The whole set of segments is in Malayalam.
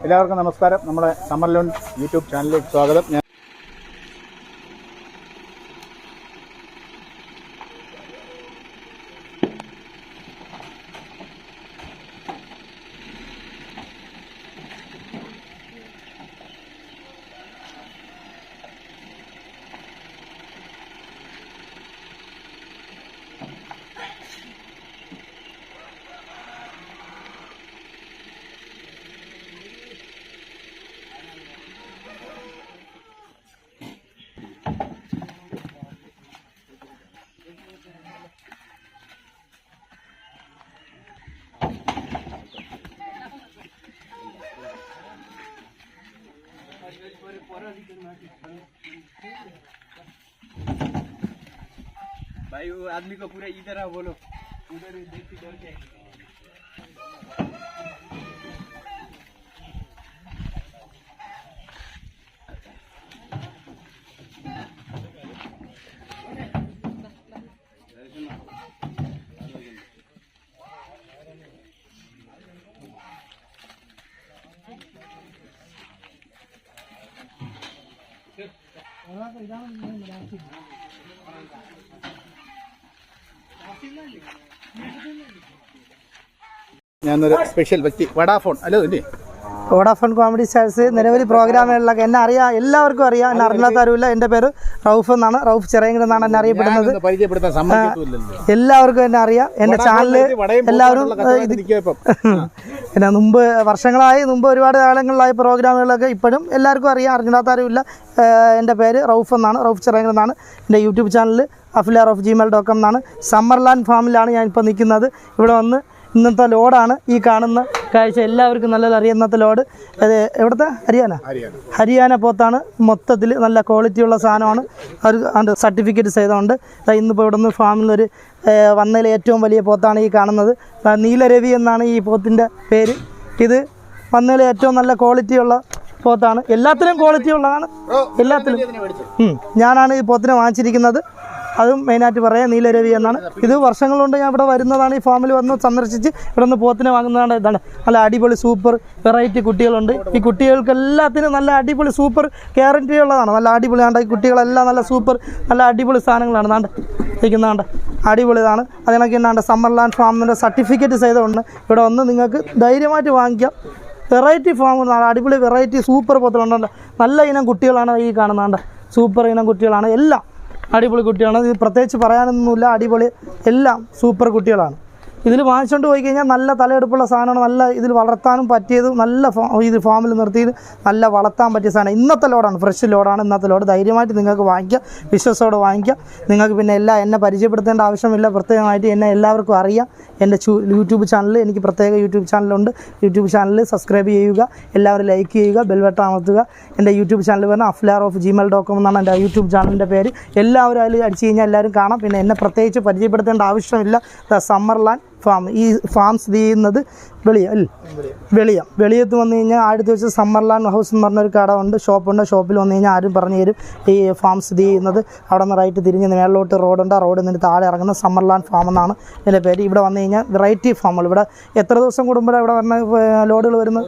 എല്ലാവർക്കും നമസ്കാരം. നമ്മുടെ സമ്മർ ലോൺ യൂട്യൂബ് ചാനലിലേക്ക് സ്വാഗതം. भाई वो आदमी को पूरा इधर आओ बोलो, उधर देखी डर के ഞാനൊരു സ്പെഷ്യൽ വ്യക്തി വോഡാഫോൺ അല്ലേ ഇല്ലേ? വോഡാഫോൺ കോമഡി സ്റ്റാർസ് നിരവധി പ്രോഗ്രാമുകളിലൊക്കെ എന്നെ അറിയാം, എല്ലാവർക്കും അറിയാം. എന്നെ അറിഞ്ഞാത്തവരുമില്ല. എൻ്റെ പേര് റൌഫ് എന്നാണ്, റൌഫ് ചിറയങ്കൽ എന്നാണ് എന്നെ അറിയപ്പെടുന്നത്. എല്ലാവർക്കും എന്നെ അറിയാം. എൻ്റെ ചാനല് എല്ലാവരും പിന്നെ മുമ്പ് ഒരുപാട് കാലങ്ങളിലായ പ്രോഗ്രാമുകളൊക്കെ ഇപ്പോഴും എല്ലാവർക്കും അറിയാം, അറിഞ്ഞാത്തവരുമില്ല. എൻ്റെ പേര് റൌഫ് എന്നാണ്, റൌഫ് ചിറയങ്കൽ എന്നാണ്. എൻ്റെ യൂട്യൂബ് ചാനൽ aflar@gmail.com എന്നാണ്. സമ്മർലാൻഡ് ഫാമിലാണ് ഞാനിപ്പോൾ നിൽക്കുന്നത്. ഇവിടെ വന്ന് ഇന്നത്തെ ലോഡാണ് ഈ കാണുന്ന കാഴ്ച. എല്ലാവർക്കും നല്ലത് അറിയാം. ഇന്നത്തെ ലോഡ് അത് എവിടുത്തെ ഹരിയാന പോത്താണ്. മൊത്തത്തിൽ നല്ല ക്വാളിറ്റിയുള്ള സാധനമാണ്. അത് സർട്ടിഫിക്കറ്റ് ചെയ്തുകൊണ്ട് ഇന്നിപ്പോൾ ഇവിടെ നിന്ന് ഫാമിലൊരു വന്നതിൽ ഏറ്റവും വലിയ പോത്താണ് ഈ കാണുന്നത്. നീലരവി എന്നാണ് ഈ പോത്തിൻ്റെ പേര്. ഇത് വന്നതിൽ ഏറ്റവും നല്ല ക്വാളിറ്റിയുള്ള പോത്താണ്. എല്ലാത്തിലും ക്വാളിറ്റി ഉള്ളതാണ്. എല്ലാത്തിലും ഞാനാണ് ഈ പോത്തിനെ വാങ്ങിച്ചിരിക്കുന്നത്. അതും മെയിനായിട്ട് പറയാം, നീലരവി എന്നാണ്. ഇത് വർഷങ്ങൾ കൊണ്ട് ഞാൻ ഇവിടെ വരുന്നതാണ്. ഈ ഫാമിൽ വന്ന് സന്ദർശിച്ച് ഇവിടെ നിന്ന് പോത്തിനെ വാങ്ങുന്നതാണ്. ഇതാണ് നല്ല അടിപൊളി സൂപ്പർ വെറൈറ്റി കുട്ടികളുണ്ട്. ഈ കുട്ടികൾക്ക് എല്ലാത്തിനും നല്ല അടിപൊളി സൂപ്പർ ഗ്യാരണ്ടി ഉള്ളതാണ്. നല്ല അടിപൊളിയാണ്. ഈ കുട്ടികളെല്ലാം നല്ല സൂപ്പർ നല്ല അടിപൊളി സാധനങ്ങളാണ്. നാണ്ട് ഇരിക്കുന്നതാണ്ട് അടിപൊളിതാണ്. അതിനൊക്കെ എന്നാണ്ട് സമ്മർലാൻഡ് ഫാമിൻ്റെ സർട്ടിഫിക്കറ്റ് ചെയ്തുകൊണ്ട് ഇവിടെ വന്ന് നിങ്ങൾക്ക് ധൈര്യമായിട്ട് വാങ്ങിക്കാം. വെറൈറ്റി ഫാം, അടിപൊളി വെറൈറ്റി സൂപ്പർ പോത്തുകളുണ്ടല്ലോ. നല്ല ഇനം കുട്ടികളാണ് ഈ കാണുന്നതാണ്ട്. സൂപ്പർ ഇനം കുട്ടികളാണ്. എല്ലാം അടിപൊളി കുട്ടികളാണ്. ഇത് പ്രത്യേകിച്ച് പറയാനൊന്നുമില്ല. അടിപൊളി എല്ലാം സൂപ്പർ കുട്ടികളാണ്. ഇതിൽ വാങ്ങിച്ചുകൊണ്ട് പോയി കഴിഞ്ഞാൽ നല്ല തലയെടുപ്പുള്ള സാധനമാണ്. നല്ല ഇതിൽ വളർത്താനും പറ്റിയത്, നല്ല ഇത് ഫാമിൽ നിർത്തിയത് നല്ല വളർത്താൻ പറ്റിയ സാധനം. ഇന്നത്തെ ലോഡാണ്, ഫ്രഷ് ലോഡാണ് ഇന്നത്തെ ലോഡ്. ധൈര്യമായിട്ട് നിങ്ങൾക്ക് വാങ്ങിക്കാം, വിശ്വാസത്തോടെ വാങ്ങിക്കാം. നിങ്ങൾക്ക് പിന്നെ എന്നെ പരിചയപ്പെടുത്തേണ്ട ആവശ്യമില്ല. പ്രത്യേകമായിട്ട് എന്നെ എല്ലാവർക്കും അറിയാം. എൻ്റെ യൂട്യൂബ് ചാനൽ, എനിക്ക് പ്രത്യേക യൂട്യൂബ് ചാനലുണ്ട്. യൂട്യൂബ് ചാനൽ സബ്സ്ക്രൈബ് ചെയ്യുക, എല്ലാവരും ലൈക്ക് ചെയ്യുക, ബെൽബട്ടൺ അമർത്തുക. എൻ്റെ യൂട്യൂബ് ചാനൽ പറഞ്ഞാൽ aflar@gmail.com എന്നാണ് എൻ്റെ യൂട്യൂബ് ചാനലിൻ്റെ പേര്. എല്ലാവരും അതിൽ അടിച്ചു കഴിഞ്ഞാൽ എല്ലാവരും കാണാം. പിന്നെ എന്നെ പ്രത്യേകിച്ച് പരിചയപ്പെടുത്തേണ്ട ആവശ്യമില്ല. Summerland farm. ഈ ഫാം സ്ഥിതി ചെയ്യുന്നത് വെളിയത്ത് വന്നു കഴിഞ്ഞാൽ ആദ്യത്തെ വെച്ച് സമ്മർലാൻഡ് ഹൗസ് എന്ന് പറഞ്ഞൊരു കട ഉണ്ട്, ഷോപ്പുണ്ട്. ഷോപ്പിൽ വന്നു കഴിഞ്ഞാൽ ആരും പറഞ്ഞു തരും ഈ ഫാം സ്ഥിതി ചെയ്യുന്നത്. അവിടെ നിന്ന് റൈറ്റ് തിരിഞ്ഞ് മേളിലോട്ട് റോഡുണ്ട്. ആ റോഡിൽ നിന്ന് താഴെ ഇറങ്ങുന്ന സമ്മർലാൻഡ് ഫാം എന്നാണ് ഇതിൻ്റെ പേര്. ഇവിടെ വന്നു കഴിഞ്ഞാൽ വെറൈറ്റി ഫാമുകൾ. ഇവിടെ എത്ര ദിവസം കൂടുമ്പോഴാണ് ഇവിടെ വരുന്ന ലോഡുകൾ വരുന്നത്?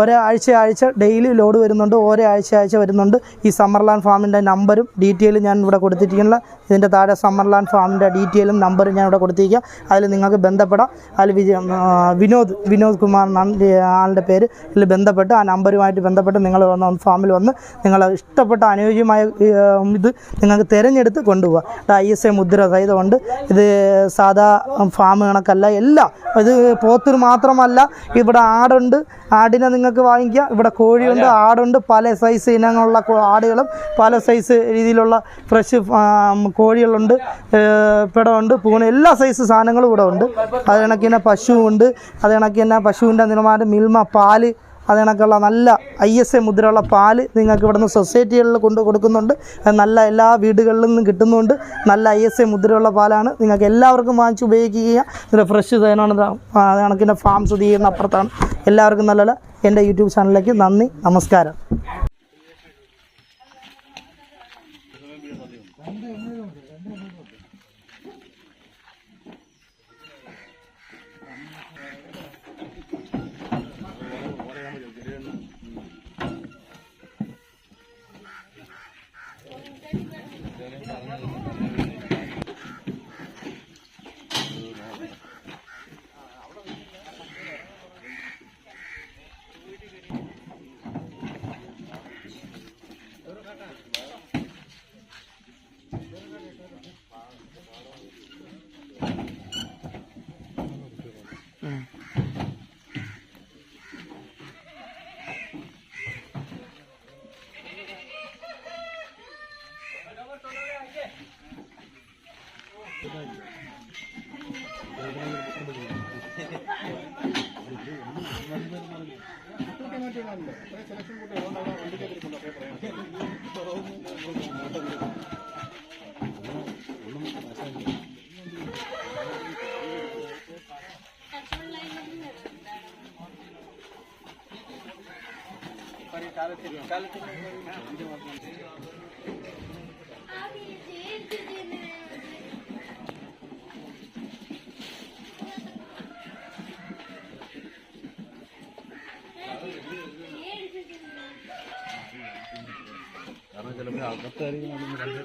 ഒരാഴ്ച ഡെയിലി ലോഡ് വരുന്നുണ്ട്. ഓരോ ആഴ്ച വരുന്നുണ്ട്. ഈ സമ്മർലാൻഡ് ഫാമിൻ്റെ നമ്പരും ഡീറ്റെയിലും ഞാൻ ഇവിടെ കൊടുത്തിരിക്കുന്നില്ല. ഇതിൻ്റെ താഴെ സമ്മർലാൻഡ് ഫാമിൻ്റെ ഡീറ്റെയിലും നമ്പറും ഞാൻ ഇവിടെ കൊടുത്തിരിക്കുക. അതിൽ നിങ്ങൾക്ക് ബന്ധപ്പെടാം. അതിൽ വിനോദ് കുമാർ എന്നാണ് ആളുടെ പേര്. ഇതിൽ ബന്ധപ്പെട്ട് ആ നമ്പറുമായിട്ട് ബന്ധപ്പെട്ട് നിങ്ങൾ വന്ന് ഫാമിൽ വന്ന് നിങ്ങൾ ഇഷ്ടപ്പെട്ട അനുയോജ്യമായ ഇത് നിങ്ങൾക്ക് തിരഞ്ഞെടുത്ത് കൊണ്ടുപോകാം. ISA മുദ്ര സഹിതമുണ്ട്. ഇത് സാധാ ഫാം കണക്കല്ല. എല്ലാം ഇത് പോത്തിന് മാത്രമല്ല, ഇവിടെ ആടുണ്ട്. ആടിനെ നിങ്ങൾക്ക് വാങ്ങിക്കാം. ഇവിടെ കോഴിയുണ്ട്, ആടുണ്ട്. പല സൈസ് ഇനങ്ങളുള്ള ആടുകളും പല സൈസ് രീതിയിലുള്ള ഫ്രഷ് കോഴികളുണ്ട്, പിടമുണ്ട്, പൂണ, എല്ലാ സൈസ് സാധനങ്ങളും ഇവിടെ ഉണ്ട്. അത് കണക്ക് തന്നെ പശുവുണ്ട്. അത് കണക്ക് തന്നെ പശുവിൻ്റെ നിലവാരം മിൽമ പാല്, അത് കണക്കുള്ള നല്ല ISA മുദ്രയുള്ള പാല് നിങ്ങൾക്ക് ഇവിടെ നിന്ന് സൊസൈറ്റികളിൽ കൊടുക്കുന്നുണ്ട്. നല്ല എല്ലാ വീടുകളിൽ നിന്നും കിട്ടുന്നുണ്ട്. നല്ല ISA മുദ്രയുള്ള പാലാണ്. നിങ്ങൾക്ക് എല്ലാവർക്കും വാങ്ങിച്ച് ഉപയോഗിക്കുക. ഇതിൻ്റെ ഫ്രഷ് തേനാണ്. അത് കണക്കിൻ്റെ ഫാം സ്ഥിതി ചെയ്യുന്ന അപ്പുറത്താണ്. എല്ലാവർക്കും നല്ല എൻ്റെ യൂട്യൂബ് ചാനലിലേക്ക് നന്ദി, നമസ്കാരം. കാരണം ചിലപ്പോൾ അകത്തായിരിക്കും രണ്ട്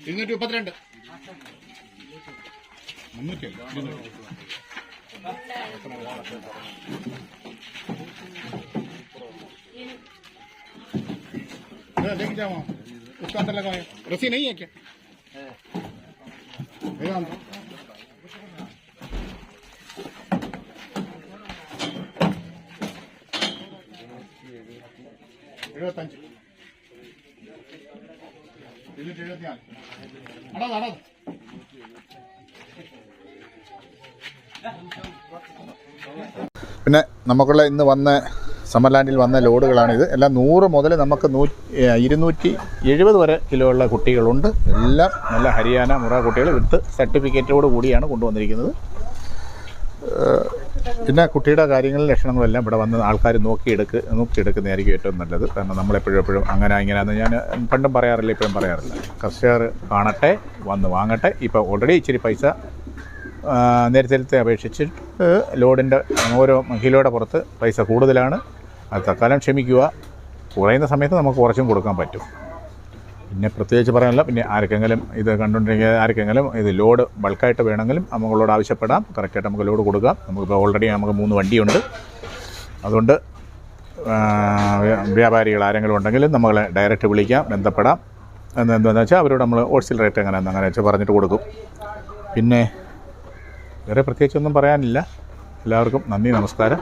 $232 लेके जाओ इसका अंदर लगाओ, रस्सी नहीं है क्या? പിന്നെ നമുക്കുള്ള ഇന്ന് വന്ന സമർലാൻഡിൽ വന്ന ലോഡുകളാണിത്. എല്ലാം 100 മുതൽ നമുക്ക് 270 വരെ കിലോ ഉള്ള കുട്ടികളുണ്ട്. എല്ലാം നല്ല ഹരിയാന മുറ കുട്ടികൾ വിത്ത് സർട്ടിഫിക്കറ്റോട് കൂടിയാണ് കൊണ്ടുവന്നിരിക്കുന്നത്. പിന്നെ കുട്ടിയുടെ കാര്യങ്ങളും ലക്ഷണങ്ങളെല്ലാം ഇവിടെ വന്ന് ആൾക്കാർ നോക്കിയെടുക്കുന്നതായിരിക്കും ഏറ്റവും നല്ലത്. കാരണം നമ്മളെപ്പോഴും അങ്ങനെ ഇങ്ങനെയാണെന്ന് ഞാൻ പണ്ടും പറയാറില്ല, ഇപ്പോഴും പറയാറില്ല. കർഷകർ കാണട്ടെ, വന്ന് വാങ്ങട്ടെ. ഇപ്പോൾ ഓൾറെഡി ഇച്ചിരി പൈസ നേരത്തെ അപേക്ഷിച്ച് ലോഡിൻ്റെ ഓരോ കിലോയുടെ പുറത്ത് പൈസ കൂടുതലാണ്. അത് തൽക്കാലം ക്ഷമിക്കുക. കുറയുന്ന സമയത്ത് നമുക്ക് കുറച്ചും കൊടുക്കാൻ പറ്റും. പിന്നെ പ്രത്യേകിച്ച് പറയാനില്ല. പിന്നെ ആർക്കെങ്കിലും ഇത് കണ്ടുകൊണ്ടിരിക്കുക, ആർക്കെങ്കിലും ഇത് ലോഡ് ബൾക്കായിട്ട് വേണമെങ്കിലും നമ്മളോട് ആവശ്യപ്പെടാം. കറക്റ്റായിട്ട് നമുക്ക് ലോഡ് കൊടുക്കാം. നമുക്കിപ്പോൾ ഓൾറെഡി നമുക്ക് 3 വണ്ടിയുണ്ട്. അതുകൊണ്ട് വ്യാപാരികൾ ആരെങ്കിലും ഉണ്ടെങ്കിലും നമ്മളെ ഡയറക്റ്റ് വിളിക്കാം, ബന്ധപ്പെടാം. എന്താണെന്ന് വെച്ചാൽ അവരോട് നമ്മൾ ഹോൾസെയിൽ റേറ്റ് അങ്ങനെ വെച്ചാൽ പറഞ്ഞിട്ട് കൊടുക്കും. പിന്നെ വേറെ പ്രത്യേകിച്ചൊന്നും പറയാനില്ല. എല്ലാവർക്കും നന്ദി, നമസ്കാരം.